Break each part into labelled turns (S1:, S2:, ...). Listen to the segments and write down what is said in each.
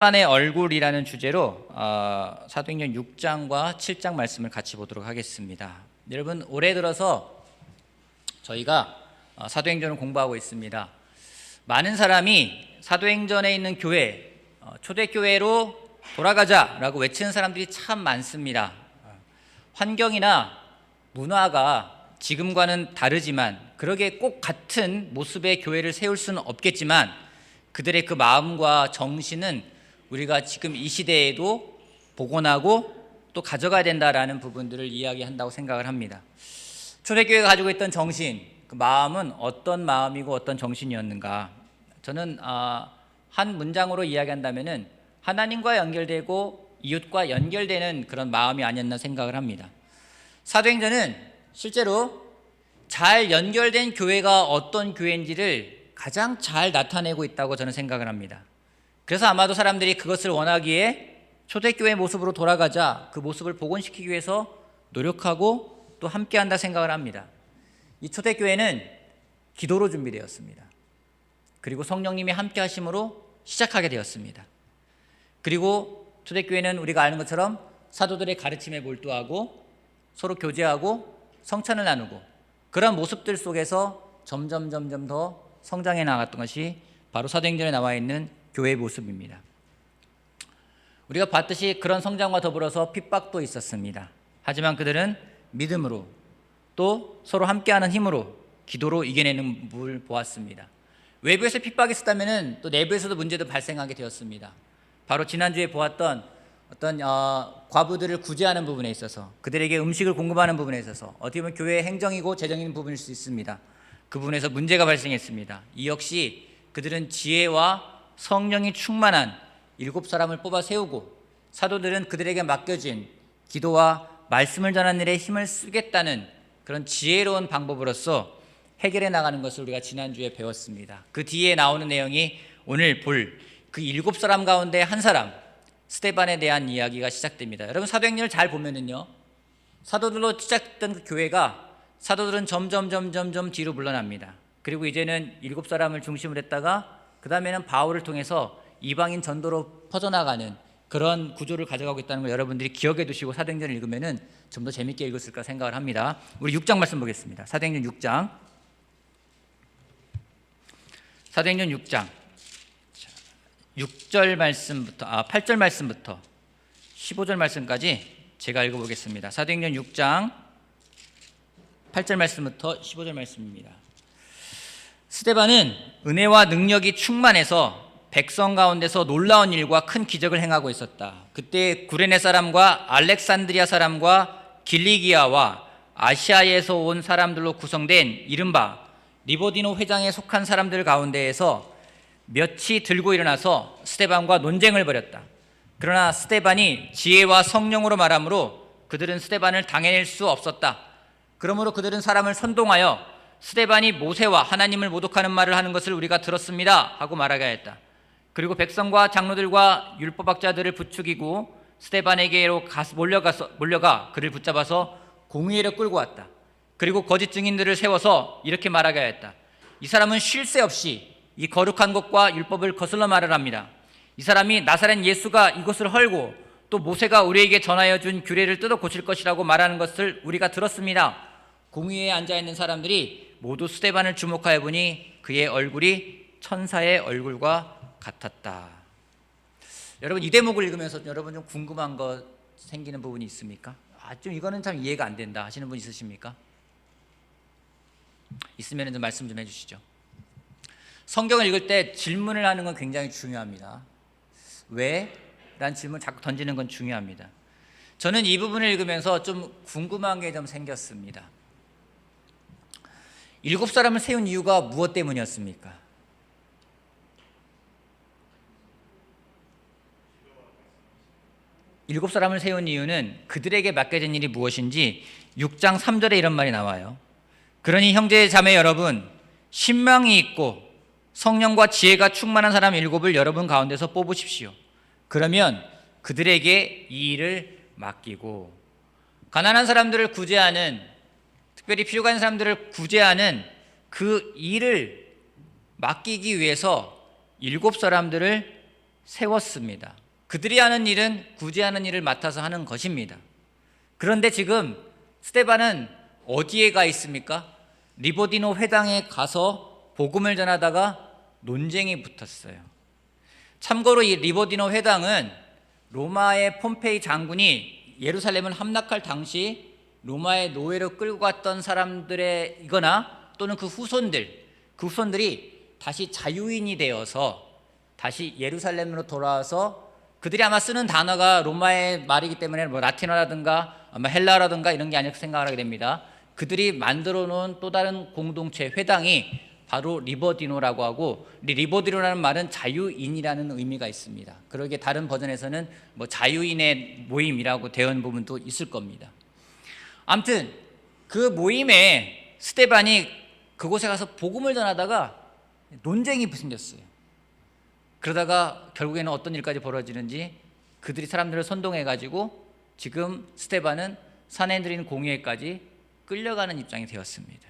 S1: 스테반의 얼굴이라는 주제로 사도행전 6장과 7장 말씀을 같이 보도록 하겠습니다. 여러분, 올해 들어서 저희가 사도행전을 공부하고 있습니다. 많은 사람이 사도행전에 있는 교회, 초대교회로 돌아가자라고 외치는 사람들이 참 많습니다. 환경이나 문화가 지금과는 다르지만 그러게 꼭 같은 모습의 교회를 세울 수는 없겠지만 그들의 그 마음과 정신은 우리가 지금 이 시대에도 복원하고 또 가져가야 된다라는 부분들을 이야기한다고 생각을 합니다. 초대교회가 가지고 있던 정신, 그 마음은 어떤 마음이고 어떤 정신이었는가? 저는 한 문장으로 이야기한다면은 하나님과 연결되고 이웃과 연결되는 그런 마음이 아니었나 생각을 합니다. 사도행전은 실제로 잘 연결된 교회가 어떤 교회인지를 가장 잘 나타내고 있다고 저는 생각을 합니다. 그래서 아마도 사람들이 그것을 원하기에 초대교회 모습으로 돌아가자, 그 모습을 복원시키기 위해서 노력하고 또 함께한다 생각을 합니다. 이 초대교회는 기도로 준비되었습니다. 그리고 성령님이 함께 하심으로 시작하게 되었습니다. 그리고 초대교회는 우리가 아는 것처럼 사도들의 가르침에 몰두하고 서로 교제하고 성찬을 나누고 그런 모습들 속에서 점점 더 성장해 나갔던 것이 바로 사도행전에 나와 있는 교회의 모습입니다. 우리가 봤듯이 그런 성장과 더불어서 핍박도 있었습니다. 하지만 그들은 믿음으로 또 서로 함께하는 힘으로 기도로 이겨내는 걸 보았습니다. 외부에서 핍박이 있었다면 또 내부에서도 문제도 발생하게 되었습니다. 바로 지난주에 보았던 어떤 과부들을 구제하는 부분에 있어서 그들에게 음식을 공급하는 부분에 있어서 어떻게 보면 교회의 행정이고 재정인 부분일 수 있습니다. 그 부분에서 문제가 발생했습니다. 이 역시 그들은 지혜와 성령이 충만한 7사람을 뽑아 세우고 사도들은 그들에게 맡겨진 기도와 말씀을 전하는 일에 힘을 쓰겠다는 그런 지혜로운 방법으로서 해결해 나가는 것을 우리가 지난주에 배웠습니다. 그 뒤에 나오는 내용이 오늘 볼 그 7사람 가운데 한 사람 스데반에 대한 이야기가 시작됩니다. 여러분, 사도행전을 잘 보면은요, 사도들로 시작됐던 그 교회가 사도들은 점점 뒤로 물러납니다. 그리고 이제는 7사람을 중심으로 했다가 그 다음에는 바울을 통해서 이방인 전도로 퍼져나가는 그런 구조를 가져가고 있다는 걸 여러분들이 기억해 두시고 사도행전을 읽으면은 좀 더 재밌게 읽었을까 생각을 합니다. 우리 6장 말씀 보겠습니다. 사도행전 6장. 사도행전 6장 6절 말씀부터 8절 말씀부터 15절 말씀까지 제가 읽어보겠습니다. 사도행전 6장 8절 말씀부터 15절 말씀입니다. 스데반은 은혜와 능력이 충만해서 백성 가운데서 놀라운 일과 큰 기적을 행하고 있었다. 그때 구레네 사람과 알렉산드리아 사람과 길리기아와 아시아에서 온 사람들로 구성된 이른바 리보디노 회장에 속한 사람들 가운데에서 몇이 들고 일어나서 스데반과 논쟁을 벌였다. 그러나 스데반이 지혜와 성령으로 말하므로 그들은 스데반을 당해낼 수 없었다. 그러므로 그들은 사람을 선동하여 스데반이 모세와 하나님을 모독하는 말을 하는 것을 우리가 들었습니다 하고 말하게 했다. 그리고 백성과 장로들과 율법학자들을 부추기고 스데반에게로 몰려가 그를 붙잡아서 공의회로 끌고 왔다. 그리고 거짓 증인들을 세워서 이렇게 말하게 하였다. 이 사람은 쉴 새 없이 이 거룩한 것과 율법을 거슬러 말을 합니다. 이 사람이 나사렛 예수가 이것을 헐고 또 모세가 우리에게 전하여 준 규례를 뜯어 고칠 것이라고 말하는 것을 우리가 들었습니다. 공의회에 앉아있는 사람들이 모두 스데반을 주목하여 보니 그의 얼굴이 천사의 얼굴과 같았다. 여러분, 이 대목을 읽으면서 여러분 좀 궁금한 거 생기는 부분이 있습니까? 좀 이거는 참 이해가 안 된다 하시는 분 있으십니까? 있으면 좀 말씀 좀 해주시죠. 성경을 읽을 때 질문을 하는 건 굉장히 중요합니다. 왜? 라는 질문 자꾸 던지는 건 중요합니다. 저는 이 부분을 읽으면서 좀 궁금한 게 좀 생겼습니다. 7사람을 세운 이유가 무엇 때문이었습니까? 일곱 사람을 세운 이유는 그들에게 맡겨진 일이 무엇인지 6장 3절에 이런 말이 나와요. 그러니 형제 자매 여러분, 신망이 있고 성령과 지혜가 충만한 사람 7을 여러분 가운데서 뽑으십시오. 그러면 그들에게 이 일을 맡기고, 가난한 사람들을 구제하는, 특별히 필요가 있는 사람들을 구제하는 그 일을 맡기기 위해서 7사람들을 세웠습니다. 그들이 하는 일은 구제하는 일을 맡아서 하는 것입니다. 그런데 지금 스데반은 어디에 가 있습니까? 리보디노 회당에 가서 복음을 전하다가 논쟁이 붙었어요. 참고로 이 리보디노 회당은 로마의 폼페이 장군이 예루살렘을 함락할 당시 로마의 노예로 끌고 갔던 사람들이거나 또는 그 후손들이 다시 자유인이 되어서 다시 예루살렘으로 돌아와서 그들이 아마 쓰는 단어가 로마의 말이기 때문에 뭐 라틴어라든가 아마 헬라어라든가 이런 게 아닐까 생각을 하게 됩니다. 그들이 만들어 놓은 또 다른 공동체 회당이 바로 리버디노라고 하고, 리버디노라는 말은 자유인이라는 의미가 있습니다. 그러기에 다른 버전에서는 뭐 자유인의 모임이라고 되어 있는 부분도 있을 겁니다. 아무튼 그 모임에 스데반이 그곳에 가서 복음을 전하다가 논쟁이 생겼어요. 그러다가 결국에는 어떤 일까지 벌어지는지 그들이 사람들을 선동해가지고 지금 스데반은 산헤드린 공회까지 끌려가는 입장이 되었습니다.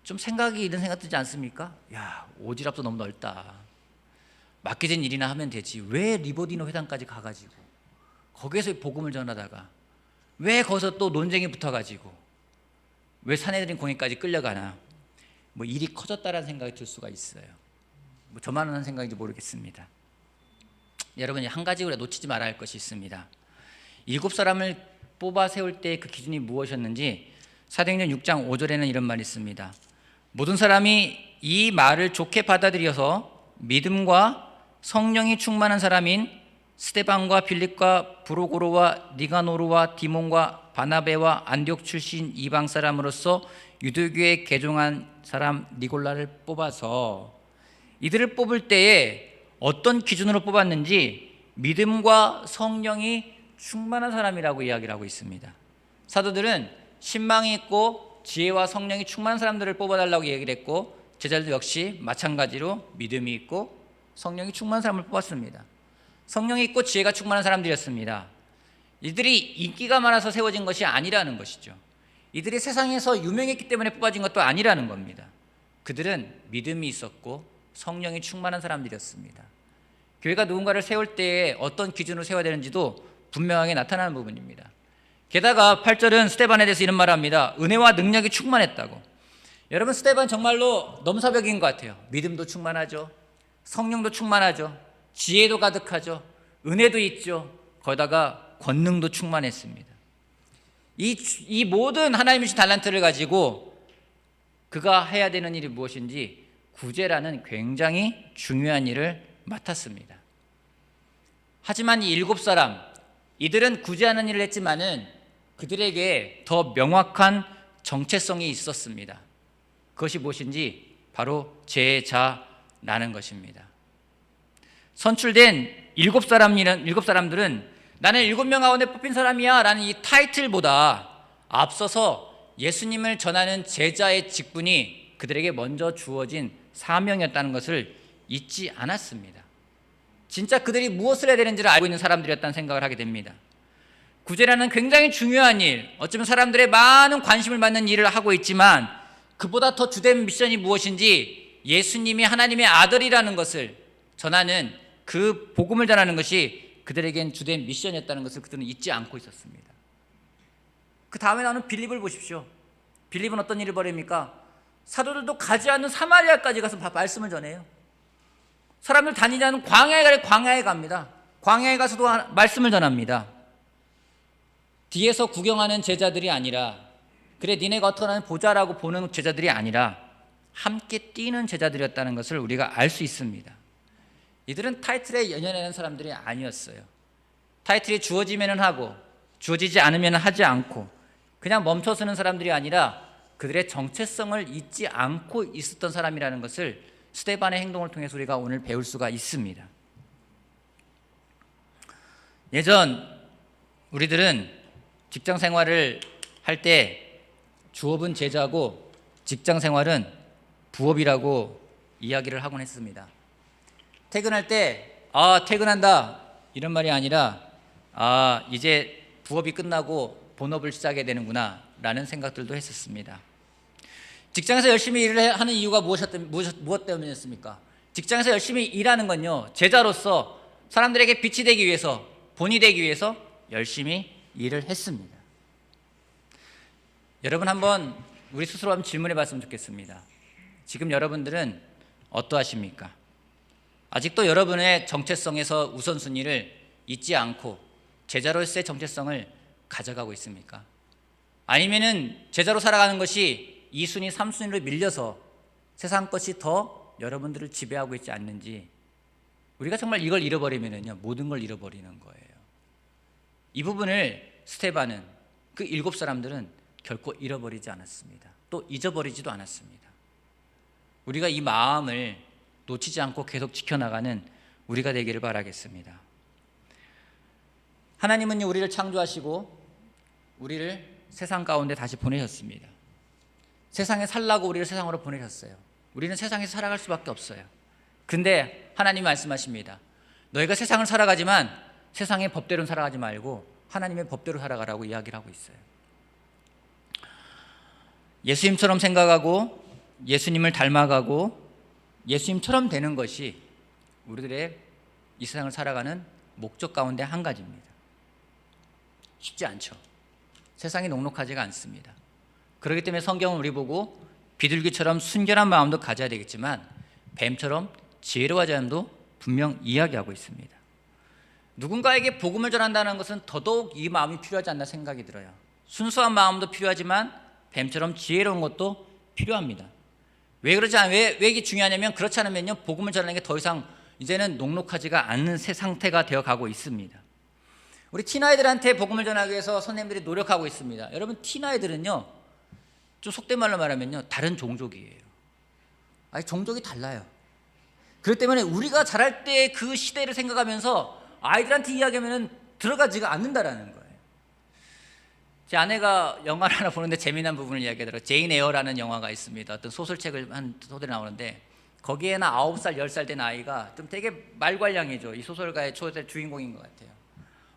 S1: 좀 이런 생각 들지 않습니까? 야, 오지랖도 너무 넓다. 맡겨진 일이나 하면 되지. 왜 리보디노 회당까지 가가지고 거기에서 복음을 전하다가 왜 거기서 또 논쟁이 붙어가지고 왜 산헤드린 공회까지 끌려가나? 뭐 일이 커졌다라는 생각이 들 수가 있어요. 뭐 저만 하는 생각인지 모르겠습니다. 여러분이 한 가지 우리가 놓치지 말아야 할 것이 있습니다. 7사람을 뽑아 세울 때 그 기준이 무엇이었는지 사도행전 6장 5절에는 이런 말이 있습니다. 모든 사람이 이 말을 좋게 받아들여서 믿음과 성령이 충만한 사람인 스데반과 빌립과 브로고로와 니가노르와 디몬과 바나베와 안디옥 출신 이방 사람으로서 유대교에 개종한 사람 니골라를 뽑아서, 이들을 뽑을 때에 어떤 기준으로 뽑았는지 믿음과 성령이 충만한 사람이라고 이야기를 하고 있습니다. 사도들은 신망이 있고 지혜와 성령이 충만한 사람들을 뽑아달라고 얘기를 했고, 제자들도 역시 마찬가지로 믿음이 있고 성령이 충만한 사람을 뽑았습니다. 성령이 있고 지혜가 충만한 사람들이었습니다. 이들이 인기가 많아서 세워진 것이 아니라는 것이죠. 이들이 세상에서 유명했기 때문에 뽑아진 것도 아니라는 겁니다. 그들은 믿음이 있었고 성령이 충만한 사람들이었습니다. 교회가 누군가를 세울 때에 어떤 기준으로 세워야 되는지도 분명하게 나타나는 부분입니다. 게다가 8절은 스데반에 대해서 이런 말을 합니다. 은혜와 능력이 충만했다고. 여러분, 스데반 정말로 넘사벽인 것 같아요. 믿음도 충만하죠, 성령도 충만하죠, 지혜도 가득하죠, 은혜도 있죠, 거기다가 권능도 충만했습니다. 이 모든 하나님의 주신 달란트를 가지고 그가 해야 되는 일이 무엇인지 구제라는 굉장히 중요한 일을 맡았습니다. 하지만 이 7사람, 이들은 구제하는 일을 했지만은 그들에게 더 명확한 정체성이 있었습니다. 그것이 무엇인지 바로 제자라는 것입니다. 선출된 7사람들은 나는 7명 가운데 뽑힌 사람이야 라는 이 타이틀보다 앞서서 예수님을 전하는 제자의 직분이 그들에게 먼저 주어진 사명이었다는 것을 잊지 않았습니다. 진짜 그들이 무엇을 해야 되는지를 알고 있는 사람들이었다는 생각을 하게 됩니다. 구제라는 굉장히 중요한 일, 어쩌면 사람들의 많은 관심을 받는 일을 하고 있지만 그보다 더 주된 미션이 무엇인지, 예수님이 하나님의 아들이라는 것을 전하는 그 복음을 전하는 것이 그들에겐 주된 미션이었다는 것을 그들은 잊지 않고 있었습니다. 그 다음에 나오는 빌립을 보십시오. 빌립은 어떤 일을 벌입니까? 사도들도 가지 않는 사마리아까지 가서 말씀을 전해요. 사람들 다니지 않는 광야에 갑니다. 광야에 가서도 말씀을 전합니다. 뒤에서 구경하는 제자들이 아니라, 그래 니네가 어떻게 하는 보자라고 보는 제자들이 아니라 함께 뛰는 제자들이었다는 것을 우리가 알 수 있습니다. 이들은 타이틀에 연연하는 사람들이 아니었어요. 타이틀이 주어지면 하고 주어지지 않으면 하지 않고 그냥 멈춰서는 사람들이 아니라 그들의 정체성을 잊지 않고 있었던 사람이라는 것을 스데반의 행동을 통해서 우리가 오늘 배울 수가 있습니다. 예전 우리들은 직장 생활을 할 때 주업은 제자고 직장 생활은 부업이라고 이야기를 하곤 했습니다. 퇴근할 때 퇴근한다 이런 말이 아니라 이제 부업이 끝나고 본업을 시작해야 되는구나 라는 생각들도 했었습니다. 직장에서 열심히 일을 하는 이유가 무엇 때문이었습니까? 직장에서 열심히 일하는 건요, 제자로서 사람들에게 빛이 되기 위해서, 본이 되기 위해서 열심히 일을 했습니다. 여러분, 한번 우리 스스로 한번 질문해 봤으면 좋겠습니다. 지금 여러분들은 어떠하십니까? 아직도 여러분의 정체성에서 우선순위를 잊지 않고 제자로서의 정체성을 가져가고 있습니까? 아니면은 제자로 살아가는 것이 2순위, 3순위로 밀려서 세상 것이 더 여러분들을 지배하고 있지 않는지, 우리가 정말 이걸 잃어버리면은요, 모든 걸 잃어버리는 거예요. 이 부분을 스데반은, 그 7사람들은 결코 잃어버리지 않았습니다. 또 잊어버리지도 않았습니다. 우리가 이 마음을 놓치지 않고 계속 지켜나가는 우리가 되기를 바라겠습니다. 하나님은요, 우리를 창조하시고 우리를 세상 가운데 다시 보내셨습니다. 세상에 살라고 우리를 세상으로 보내셨어요. 우리는 세상에서 살아갈 수밖에 없어요. 근데 하나님이 말씀하십니다. 너희가 세상을 살아가지만 세상의 법대로 살아가지 말고 하나님의 법대로 살아가라고 이야기를 하고 있어요. 예수님처럼 생각하고 예수님을 닮아가고 예수님처럼 되는 것이 우리들의 이 세상을 살아가는 목적 가운데 한 가지입니다. 쉽지 않죠. 세상이 녹록하지가 않습니다. 그렇기 때문에 성경은 우리 보고 비둘기처럼 순결한 마음도 가져야 되겠지만 뱀처럼 지혜로워하자 함도 분명 이야기하고 있습니다. 누군가에게 복음을 전한다는 것은 더더욱 이 마음이 필요하지 않나 생각이 들어요. 순수한 마음도 필요하지만 뱀처럼 지혜로운 것도 필요합니다. 왜 이게 중요하냐면, 그렇지 않으면요, 복음을 전하는 게 더 이상 이제는 녹록하지가 않는 새 상태가 되어 가고 있습니다. 우리 티나이들한테 복음을 전하기 위해서 선생님들이 노력하고 있습니다. 여러분, 티나이들은요, 좀 속된 말로 말하면요, 다른 종족이에요. 아니, 종족이 달라요. 그렇기 때문에 우리가 자랄 때 그 시대를 생각하면서 아이들한테 이야기하면 들어가지가 않는다라는 거예요. 제 아내가 영화를 하나 보는데 재미난 부분을 이야기하더라고요. 제인 에어라는 영화가 있습니다. 어떤 소설책을 한 소설이 나오는데 거기에는 9살, 10살 된 아이가 좀 되게 말괄량이죠. 이 소설가의 초대 주인공인 것 같아요.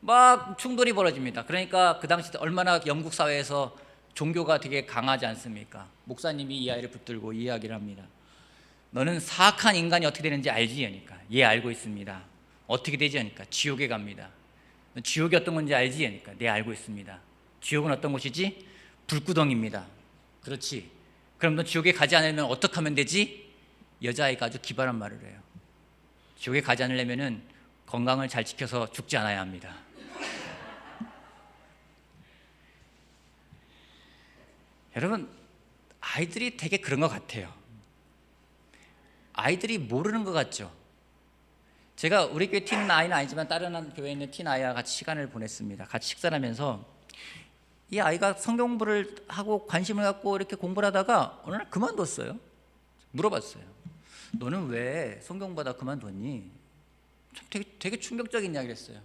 S1: 막 충돌이 벌어집니다. 그러니까 그 당시 얼마나 영국 사회에서 종교가 되게 강하지 않습니까? 목사님이 이 아이를 붙들고 이야기를 합니다. 너는 사악한 인간이 어떻게 되는지 알지? 하니까 예, 알고 있습니다. 어떻게 되지? 하니까 지옥에 갑니다. 너 지옥이 어떤 건지 알지? 하니까 네, 알고 있습니다. 지옥은 어떤 곳이지? 불구덩이입니다. 그렇지. 그럼 너 지옥에 가지 않으면 어떻게 하면 되지? 여자아이가 아주 기발한 말을 해요. 지옥에 가지 않으려면 건강을 잘 지켜서 죽지 않아야 합니다. 여러분, 아이들이 되게 그런 것 같아요. 아이들이 모르는 것 같죠. 제가 우리 교회 팀 아이는 아니지만 다른 교회에 있는 팀 아이와 같이 시간을 보냈습니다. 같이 식사를 하면서 이 아이가 성경 공부를 하고 관심을 갖고 이렇게 공부를 하다가 어느 날 그만뒀어요. 물어봤어요. 너는 왜 성경 공부하다 그만뒀니? 되게 충격적인 이야기를 했어요.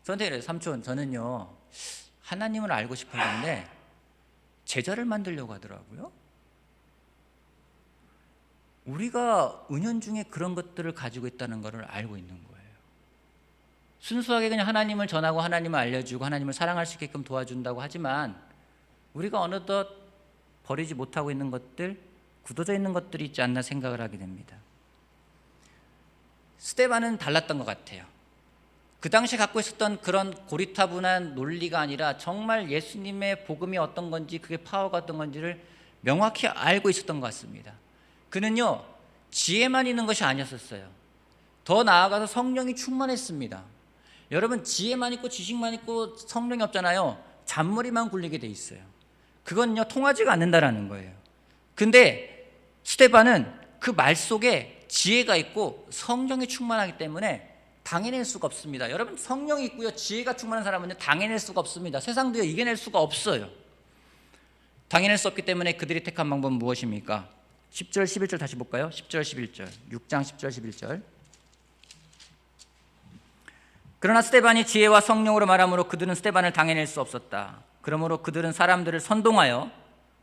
S1: 저한테 그래요. 삼촌, 저는요, 하나님을 알고 싶었는데 제자를 만들려고 하더라고요. 우리가 은연중에 그런 것들을 가지고 있다는 것을 알고 있는 거예요. 순수하게 그냥 하나님을 전하고 하나님을 알려주고 하나님을 사랑할 수 있게끔 도와준다고 하지만 우리가 어느덧 버리지 못하고 있는 것들, 굳어져 있는 것들이 있지 않나 생각을 하게 됩니다. 스데반은 달랐던 것 같아요. 그 당시 갖고 있었던 그런 고리타분한 논리가 아니라 정말 예수님의 복음이 어떤 건지, 그게 파워가 어떤 건지를 명확히 알고 있었던 것 같습니다. 그는요, 지혜만 있는 것이 아니었어요. 더 나아가서 성령이 충만했습니다. 여러분, 지혜만 있고 지식만 있고 성령이 없잖아요. 잔머리만 굴리게 돼 있어요. 그건요, 통하지가 않는다라는 거예요. 근데 스데반은 그 말 속에 지혜가 있고 성령이 충만하기 때문에 당해낼 수가 없습니다. 여러분, 성령이 있고요, 지혜가 충만한 사람은요, 당해낼 수가 없습니다. 세상도요, 이겨낼 수가 없어요. 당해낼 수 없기 때문에 그들이 택한 방법은 무엇입니까? 10절, 11절 다시 볼까요? 10절, 11절. 6장 10절, 11절. 그러나 스데반이 지혜와 성령으로 말하므로 그들은 스데반을 당해낼 수 없었다. 그러므로 그들은 사람들을 선동하여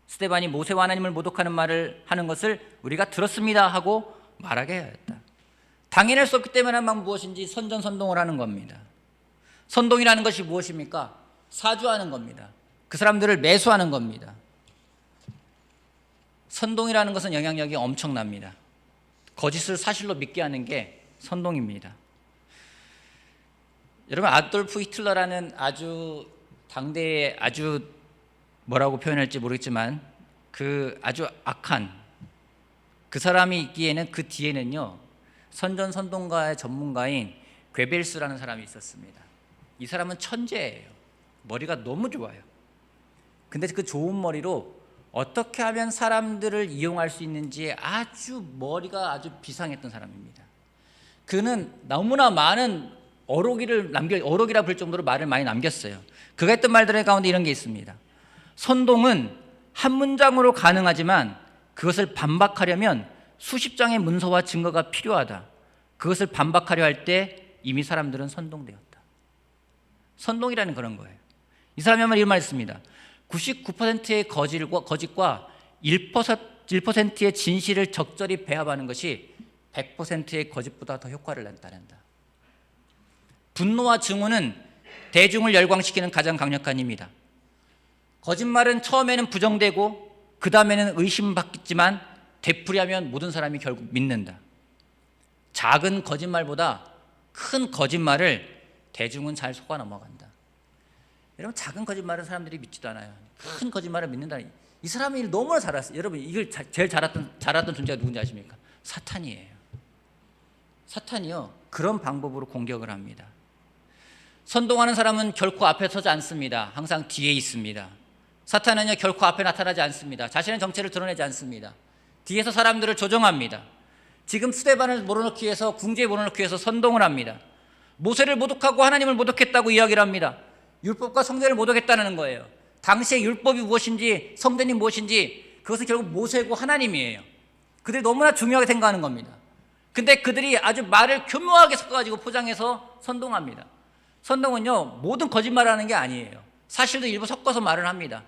S1: 스데반이 모세와 하나님을 모독하는 말을 하는 것을 우리가 들었습니다 하고 말하게 하였다. 당해낼 수 없기 때문에 한 방법 무엇인지 선전선동을 하는 겁니다. 선동이라는 것이 무엇입니까? 사주하는 겁니다. 그 사람들을 매수하는 겁니다. 선동이라는 것은 영향력이 엄청납니다. 거짓을 사실로 믿게 하는 게 선동입니다. 여러분, 아돌프 히틀러라는 아주 당대의 아주 뭐라고 표현할지 모르겠지만 그 아주 악한 그 사람이 있기에는 그 뒤에는요 선전선동가의 전문가인 괴벨스라는 사람이 있었습니다. 이 사람은 천재예요. 머리가 너무 좋아요. 근데 그 좋은 머리로 어떻게 하면 사람들을 이용할 수 있는지 아주 머리가 아주 비상했던 사람입니다. 그는 너무나 많은 어록이라 부를 정도로 말을 많이 남겼어요. 그가 했던 말들 가운데 이런 게 있습니다. 선동은 한 문장으로 가능하지만 그것을 반박하려면 수십 장의 문서와 증거가 필요하다. 그것을 반박하려 할 때 이미 사람들은 선동되었다. 선동이라는 그런 거예요. 이 사람이 한 말 이런 말 했습니다. 99%의 거짓과 1%의 진실을 적절히 배합하는 것이 100%의 거짓보다 더 효과를 낸다. 분노와 증오는 대중을 열광시키는 가장 강력한 힘이다. 거짓말은 처음에는 부정되고 그 다음에는 의심받겠지만 되풀이하면 모든 사람이 결국 믿는다. 작은 거짓말보다 큰 거짓말을 대중은 잘 속아 넘어간다. 여러분, 작은 거짓말은 사람들이 믿지도 않아요. 큰 거짓말을 믿는다. 이 사람이 너무나 잘했어요. 여러분, 이걸 제일 잘했던 존재가 누군지 아십니까? 사탄이에요. 사탄이요 그런 방법으로 공격을 합니다. 선동하는 사람은 결코 앞에 서지 않습니다. 항상 뒤에 있습니다. 사탄은요 결코 앞에 나타나지 않습니다. 자신의 정체를 드러내지 않습니다. 뒤에서 사람들을 조종합니다. 지금 스데반을 몰아넣기 위해서, 궁지에 몰아넣기 위해서 선동을 합니다. 모세를 모독하고 하나님을 모독했다고 이야기를 합니다. 율법과 성전을 모독했다는 거예요. 당시의 율법이 무엇인지, 성전이 무엇인지, 그것은 결국 모세고 하나님이에요. 그들이 너무나 중요하게 생각하는 겁니다. 근데 그들이 아주 말을 교묘하게 섞어가지고 포장해서 선동합니다. 선동은요 모든 거짓말을 하는 게 아니에요. 사실도 일부 섞어서 말을 합니다.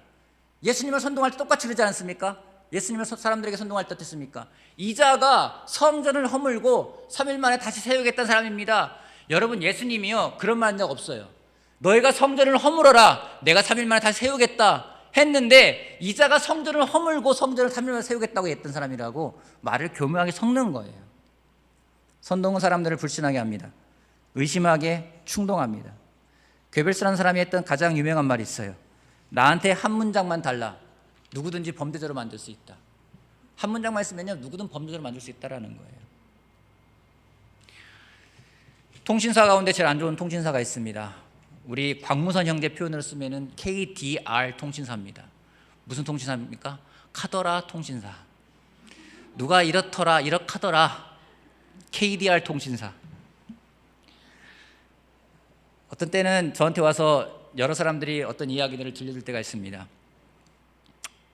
S1: 예수님을 선동할 때 똑같이 그러지 않았습니까? 예수님을 사람들에게 선동할 때 어땠습니까? 이자가 성전을 허물고 3일 만에 다시 세우겠다는 사람입니다. 여러분, 예수님이요 그런 말 한 적 없어요. 너희가 성전을 허물어라, 내가 3일 만에 다시 세우겠다 했는데, 이자가 성전을 허물고 성전을 3일 만에 세우겠다고 했던 사람이라고 말을 교묘하게 섞는 거예요. 선동은 사람들을 불신하게 합니다. 의심하게 충동합니다. 괴벨스라는 사람이 했던 가장 유명한 말이 있어요. 나한테 한 문장만 달라, 누구든지 범죄자로 만들 수 있다. 한 문장만 있으면요 누구든 범죄자로 만들 수 있다라는 거예요. 통신사 가운데 제일 안 좋은 통신사가 있습니다. 우리 광무선 형제 표현으로 쓰면은 KDR 통신사입니다. 무슨 통신사입니까? 카더라 통신사. 누가 이렇더라 이렇하더라. KDR 통신사. 어떤 때는 저한테 와서 여러 사람들이 어떤 이야기들을 들려줄 때가 있습니다.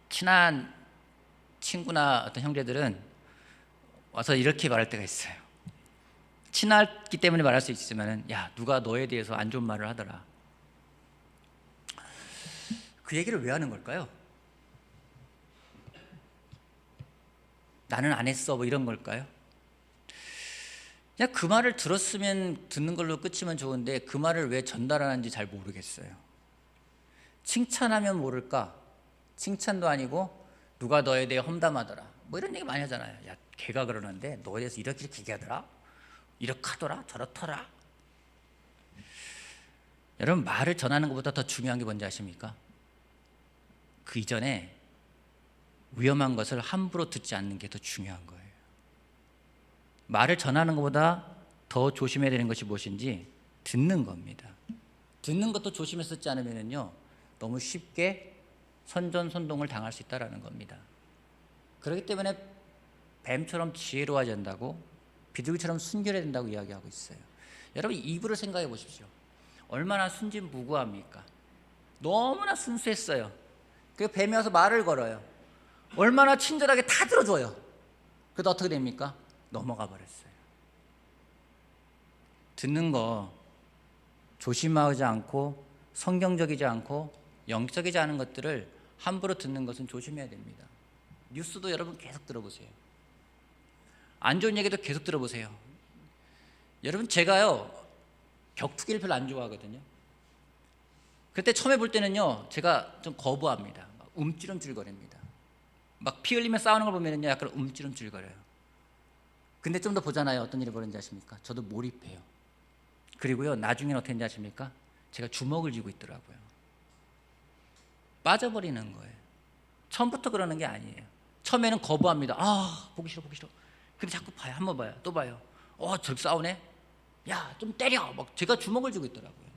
S1: 친한 친구나 어떤 형제들은 와서 이렇게 말할 때가 있어요. 친하기 때문에 말할 수 있지만은, 야, 누가 너에 대해서 안 좋은 말을 하더라. 그 얘기를 왜 하는 걸까요? 나는 안 했어, 뭐 이런 걸까요? 그냥 그 말을 들었으면 듣는 걸로 끝이면 좋은데 그 말을 왜 전달하는지 잘 모르겠어요. 칭찬하면 모를까? 칭찬도 아니고 누가 너에 대해 험담하더라, 뭐 이런 얘기 많이 하잖아요. 야, 걔가 그러는데 너에 대해서 이렇게 얘기하더라, 이렇게 하더라, 저렇더라. 여러분, 말을 전하는 것보다 더 중요한 게 뭔지 아십니까? 그 이전에 위험한 것을 함부로 듣지 않는 게 더 중요한 거예요. 말을 전하는 것보다 더 조심해야 되는 것이 무엇인지 듣는 겁니다. 듣는 것도 조심해서 듣지 않으면요 너무 쉽게 선전선동을 당할 수 있다는 겁니다. 그렇기 때문에 뱀처럼 지혜로워야 된다고, 비둘기처럼 순결해야 된다고 이야기하고 있어요. 여러분, 이불을 생각해 보십시오. 얼마나 순진무구합니까? 너무나 순수했어요. 그 뱀이 와서 말을 걸어요. 얼마나 친절하게 다 들어줘요. 그래도 어떻게 됩니까? 넘어가 버렸어요. 듣는 거 조심하지 않고, 성경적이지 않고 영적이지 않은 것들을 함부로 듣는 것은 조심해야 됩니다. 뉴스도 여러분 계속 들어보세요. 안 좋은 얘기도 계속 들어보세요. 여러분, 제가요 격투기를 별로 안 좋아하거든요. 그때 처음에 볼 때는요 제가 좀 거부합니다. 막 움찔움찔거립니다. 막 피 흘리며 싸우는 걸 보면요 약간 움찔움찔거려요. 근데 좀 더 보잖아요. 어떤 일이 벌어진지 아십니까? 저도 몰입해요. 그리고요, 나중에는 어떻게 되는지 아십니까? 제가 주먹을 쥐고 있더라고요. 빠져버리는 거예요. 처음부터 그러는 게 아니에요. 처음에는 거부합니다. 아, 보기 싫어, 보기 싫어. 근데 자꾸 봐요. 한번 봐요. 또 봐요. 저기 싸우네? 야, 좀 때려. 막 제가 주먹을 쥐고 있더라고요.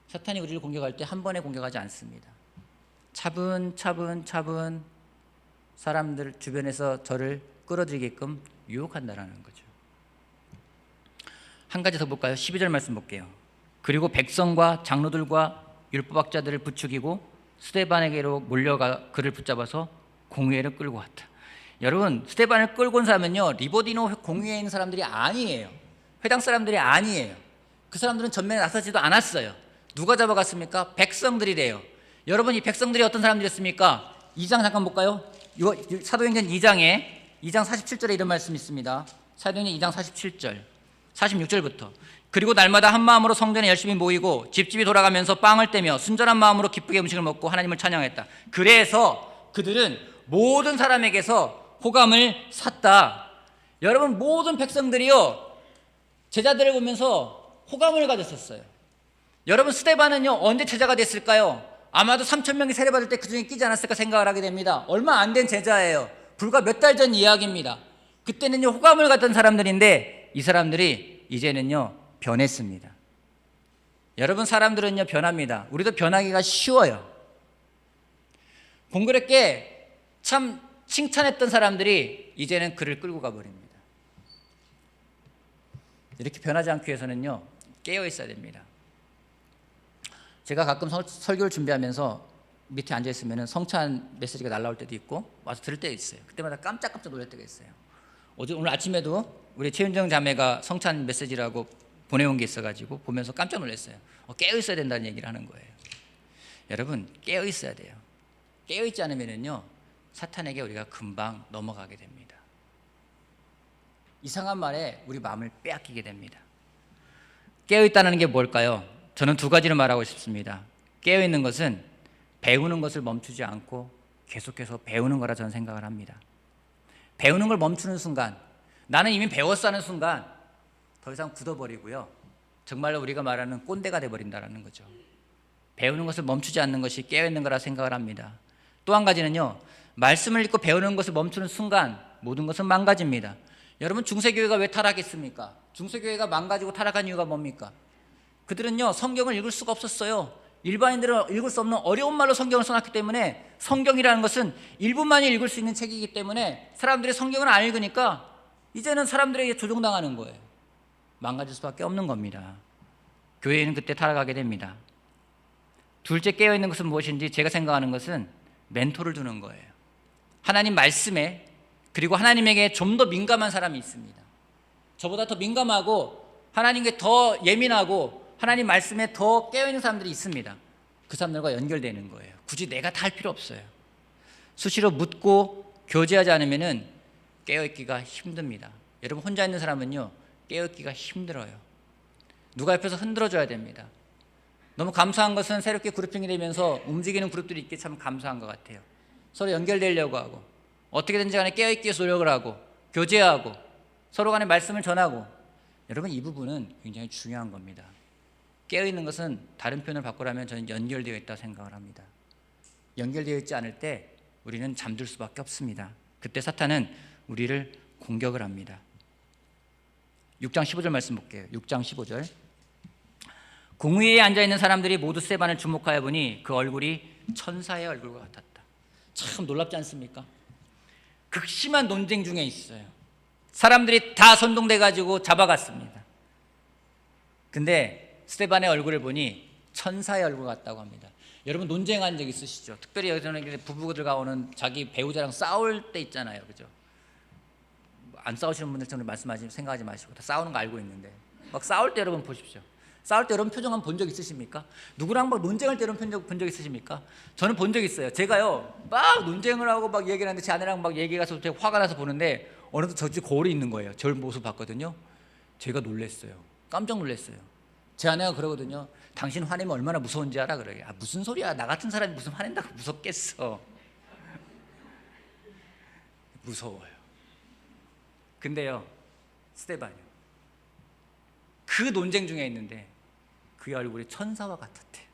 S1: 사탄이 우리를 공격할 때 한 번에 공격하지 않습니다. 차분차분 사람들 주변에서 저를 끌어들이게끔 유혹한다라는 거죠. 한 가지 더 볼까요? 12절 말씀 볼게요. 그리고 백성과 장로들과 율법학자들을 부추기고 스데반에게로 몰려가 그를 붙잡아서 공회를 끌고 왔다. 여러분, 스데반을 끌고 온 사람은요, 리보디노 공회에 있는 사람들이 아니에요. 회당 사람들이 아니에요. 그 사람들은 전면에 나서지도 않았어요. 누가 잡아갔습니까? 백성들이래요. 여러분, 이 백성들이 어떤 사람들이었습니까? 2장 잠깐 볼까요? 사도행전 2장 47절에 이런 말씀이 있습니다. 사도행전 2장 47절 46절부터. 그리고 날마다 한 마음으로 성전에 열심히 모이고 집집이 돌아가면서 빵을 떼며 순전한 마음으로 기쁘게 음식을 먹고 하나님을 찬양했다. 그래서 그들은 모든 사람에게서 호감을 샀다. 여러분, 모든 백성들이요, 제자들을 보면서 호감을 가졌었어요. 여러분, 스데반은요, 언제 제자가 됐을까요? 아마도 3,000명이 세례받을 때 그중에 끼지 않았을까 생각을 하게 됩니다. 얼마 안 된 제자예요. 불과 몇 달 전 이야기입니다. 그때는요, 호감을 갖던 사람들인데 이 사람들이 이제는요, 변했습니다. 여러분, 사람들은요, 변합니다. 우리도 변하기가 쉬워요. 공교롭게 참 칭찬했던 사람들이 이제는 그를 끌고 가버립니다. 이렇게 변하지 않기 위해서는요, 깨어 있어야 됩니다. 제가 가끔 설교를 준비하면서 밑에 앉아있으면 성찬 메시지가 날라올 때도 있고 와서 들을 때도 있어요. 그때마다 깜짝깜짝 놀랄 때가 있어요. 오늘 아침에도 우리 최윤정 자매가 성찬 메시지라고 보내온 게 있어가지고 보면서 깜짝 놀랐어요. 깨어 있어야 된다는 얘기를 하는 거예요. 여러분, 깨어 있어야 돼요. 깨어 있지 않으면요, 사탄에게 우리가 금방 넘어가게 됩니다. 이상한 말에 우리 마음을 빼앗기게 됩니다. 깨어 있다는 게 뭘까요? 저는 두 가지를 말하고 싶습니다. 깨어 있는 것은 배우는 것을 멈추지 않고 계속해서 배우는 거라 저는 생각을 합니다. 배우는 걸 멈추는 순간, 나는 이미 배웠어 하는 순간 더 이상 굳어버리고요, 정말로 우리가 말하는 꼰대가 돼버린다는 거죠. 배우는 것을 멈추지 않는 것이 깨어있는 거라 생각을 합니다. 또 한 가지는요, 말씀을 읽고 배우는 것을 멈추는 순간 모든 것은 망가집니다. 여러분, 중세교회가 왜 타락했습니까? 중세교회가 망가지고 타락한 이유가 뭡니까? 그들은요, 성경을 읽을 수가 없었어요. 일반인들은 읽을 수 없는 어려운 말로 성경을 써놨기 때문에, 성경이라는 것은 일부만이 읽을 수 있는 책이기 때문에 사람들이 성경을 안 읽으니까 이제는 사람들에게 조종당하는 거예요. 망가질 수밖에 없는 겁니다. 교회는 그때 타락하게 됩니다. 둘째, 깨어있는 것은 무엇인지 제가 생각하는 것은 멘토를 두는 거예요. 하나님 말씀에, 그리고 하나님에게 좀 더 민감한 사람이 있습니다. 저보다 더 민감하고 하나님께 더 예민하고 하나님 말씀에 더 깨어있는 사람들이 있습니다. 그 사람들과 연결되는 거예요. 굳이 내가 다 할 필요 없어요. 수시로 묻고 교제하지 않으면 깨어있기가 힘듭니다. 여러분, 혼자 있는 사람은요, 깨어있기가 힘들어요. 누가 옆에서 흔들어줘야 됩니다. 너무 감사한 것은 새롭게 그룹핑이 되면서 움직이는 그룹들이 있게 참 감사한 것 같아요. 서로 연결되려고 하고 어떻게든지 간에 깨어있기 위해서 노력을 하고 교제하고 서로 간에 말씀을 전하고, 여러분, 이 부분은 굉장히 중요한 겁니다. 깨어있는 것은 다른 표현을 바꾸라면 저는 연결되어 있다고 생각을 합니다. 연결되어 있지 않을 때 우리는 잠들 수밖에 없습니다. 그때 사탄은 우리를 공격을 합니다. 6장 15절 말씀 볼게요. 6장 15절. 공회에 앉아있는 사람들이 모두 스데반을 주목하여 보니 그 얼굴이 천사의 얼굴과 같았다. 참 놀랍지 않습니까? 극심한 논쟁 중에 있어요. 사람들이 다 선동돼가지고 잡아갔습니다. 근데 스데반의 얼굴을 보니 천사의 얼굴 같다고 합니다. 여러분, 논쟁한 적 있으시죠? 특별히 여기서는 부부들과 오는 자기 배우자랑 싸울 때 있잖아요, 그죠? 안 싸우시는 분들 저는 생각하지 마시고 다 싸우는 거 알고 있는데, 막 싸울 때 여러분 보십시오. 싸울 때 여러분 표정 한번 본 적 있으십니까? 누구랑 막 논쟁할 때 여러분 본 적 있으십니까? 저는 본 적 있어요. 제가요, 막 논쟁을 하고 막 얘기를 하는데 제 아내랑 막 얘기가 가서 제가 화가 나서 보는데 어느덧 저쪽 거울이 있는 거예요. 저 모습 봤거든요. 제가 놀랐어요. 깜짝 놀랐어요. 제 아내가 그러거든요. 당신 화내면 얼마나 무서운지 알아? 그러게. 무슨 소리야? 나 같은 사람이 무슨 화낸다고 무섭겠어. 무서워요. 근데요, 스데반이요, 그 논쟁 중에 있는데 그의 얼굴이 천사와 같았대요.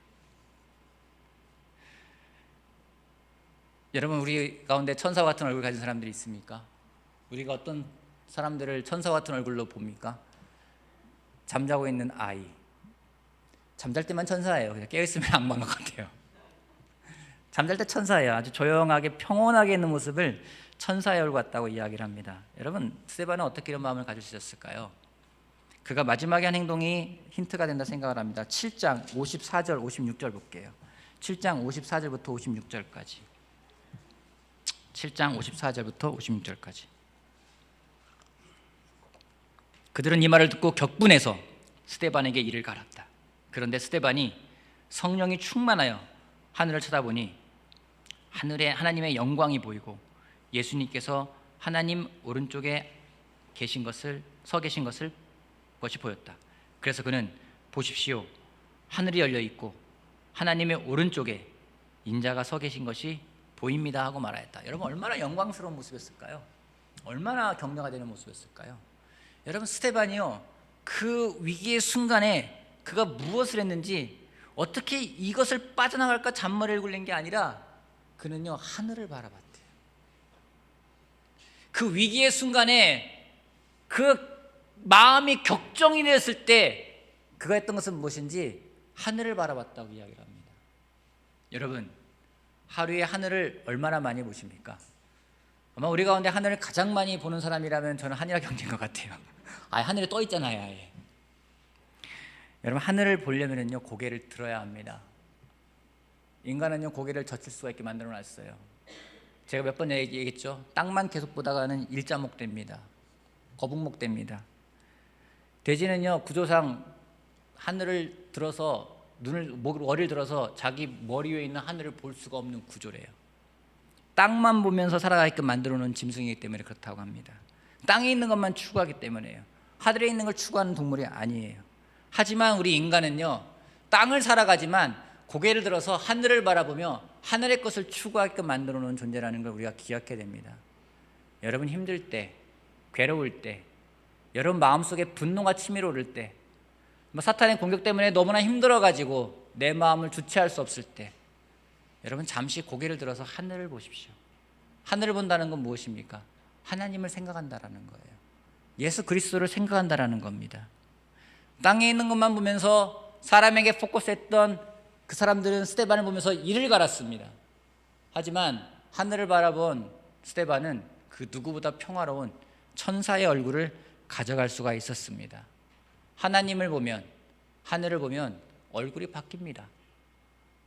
S1: 여러분, 우리 가운데 천사와 같은 얼굴 가진 사람들이 있습니까? 우리가 어떤 사람들을 천사와 같은 얼굴로 봅니까? 잠자고 있는 아이, 잠잘 때만 천사예요. 그냥 깨어있으면 악마인 것 같아요. 잠잘 때 천사예요. 아주 조용하게 평온하게 있는 모습을 천사의 얼굴 같다고 이야기를 합니다. 여러분, 스데반은 어떻게 이런 마음을 가질 수 있었을까요? 그가 마지막에 한 행동이 힌트가 된다 생각을 합니다. 7장 54절 56절 볼게요. 7장 54절부터 56절까지. 7장 54절부터 56절까지. 그들은 이 말을 듣고 격분해서 스데반에게 이를 갈았다. 그런데 스데반이 성령이 충만하여 하늘을 쳐다보니 하늘에 하나님의 영광이 보이고 예수님께서 하나님 오른쪽에 서 계신 것이 보였다. 그래서 그는 보십시오, 하늘이 열려 있고 하나님의 오른쪽에 인자가 서 계신 것이 보입니다 하고 말하였다. 여러분, 얼마나 영광스러운 모습이었을까요? 얼마나 격려가 되는 모습이었을까요? 여러분, 스데반이요, 그 위기의 순간에 그가 무엇을 했는지, 어떻게 이것을 빠져나갈까 잔머리를 굴린 게 아니라 그는요, 하늘을 바라봤대요. 그 위기의 순간에 그 마음이 격정이 되었을 때 그가 했던 것은 무엇인지 하늘을 바라봤다고 이야기를 합니다. 여러분, 하루에 하늘을 얼마나 많이 보십니까? 아마 우리 가운데 하늘을 가장 많이 보는 사람이라면 저는 한이라 경제인 것 같아요. 하늘에 떠 있잖아요. 아예. 여러분, 하늘을 보려면요, 고개를 들어야 합니다. 인간은요, 고개를 젖힐 수가 있게 만들어 놨어요. 제가 몇 번 얘기했죠. 땅만 계속 보다가는 일자목 됩니다. 거북목 됩니다. 돼지는요, 구조상 하늘을 들어서 머리를 들어서 자기 머리 위에 있는 하늘을 볼 수가 없는 구조래요. 땅만 보면서 살아가게끔 만들어 놓은 짐승이기 때문에 그렇다고 합니다. 땅에 있는 것만 추구하기 때문에요. 하늘에 있는 걸 추구하는 동물이 아니에요. 하지만 우리 인간은요, 땅을 살아가지만 고개를 들어서 하늘을 바라보며 하늘의 것을 추구하게끔 만들어 놓은 존재라는 걸 우리가 기억해야 됩니다. 여러분, 힘들 때, 괴로울 때, 여러분 마음속에 분노가 치밀어 오를 때, 사탄의 공격 때문에 너무나 힘들어가지고 내 마음을 주체할 수 없을 때, 여러분 잠시 고개를 들어서 하늘을 보십시오. 하늘을 본다는 건 무엇입니까? 하나님을 생각한다라는 거예요. 예수 그리스도를 생각한다라는 겁니다. 땅에 있는 것만 보면서 사람에게 포커스했던 그 사람들은 스데반을 보면서 이를 갈았습니다. 하지만 하늘을 바라본 스데반은 그 누구보다 평화로운 천사의 얼굴을 가져갈 수가 있었습니다. 하나님을 보면, 하늘을 보면 얼굴이 바뀝니다.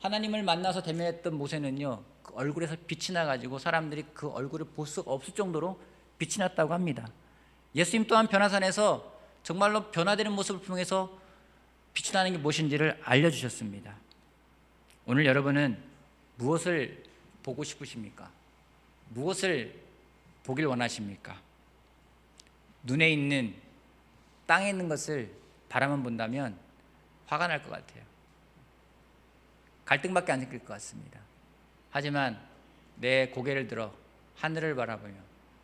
S1: 하나님을 만나서 대면했던 모세는요, 그 얼굴에서 빛이 나가지고 사람들이 그 얼굴을 볼 수가 없을 정도로 빛이 났다고 합니다. 예수님 또한 변화산에서 정말로 변화되는 모습을 통해서 빛이 나는 게 무엇인지를 알려주셨습니다. 오늘 여러분은 무엇을 보고 싶으십니까? 무엇을 보길 원하십니까? 눈에 있는, 땅에 있는 것을 바라만 본다면 화가 날 것 같아요. 갈등밖에 안 생길 것 같습니다. 하지만 내 고개를 들어 하늘을 바라보며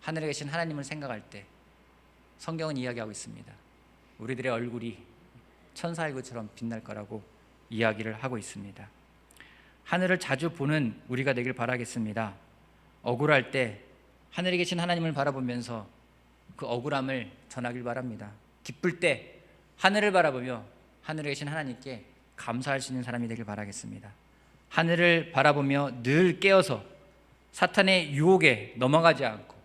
S1: 하늘에 계신 하나님을 생각할 때 성경은 이야기하고 있습니다. 우리들의 얼굴이 천사 얼굴처럼 빛날 거라고 이야기를 하고 있습니다. 하늘을 자주 보는 우리가 되길 바라겠습니다. 억울할 때 하늘에 계신 하나님을 바라보면서 그 억울함을 전하길 바랍니다. 기쁠 때 하늘을 바라보며 하늘에 계신 하나님께 감사할 수 있는 사람이 되길 바라겠습니다. 하늘을 바라보며 늘 깨어서 사탄의 유혹에 넘어가지 않고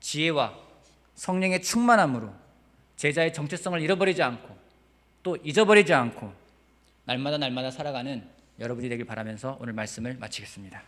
S1: 지혜와 성령의 충만함으로 제자의 정체성을 잃어버리지 않고 또 잊어버리지 않고 날마다 살아가는 여러분이 되길 바라면서 오늘 말씀을 마치겠습니다.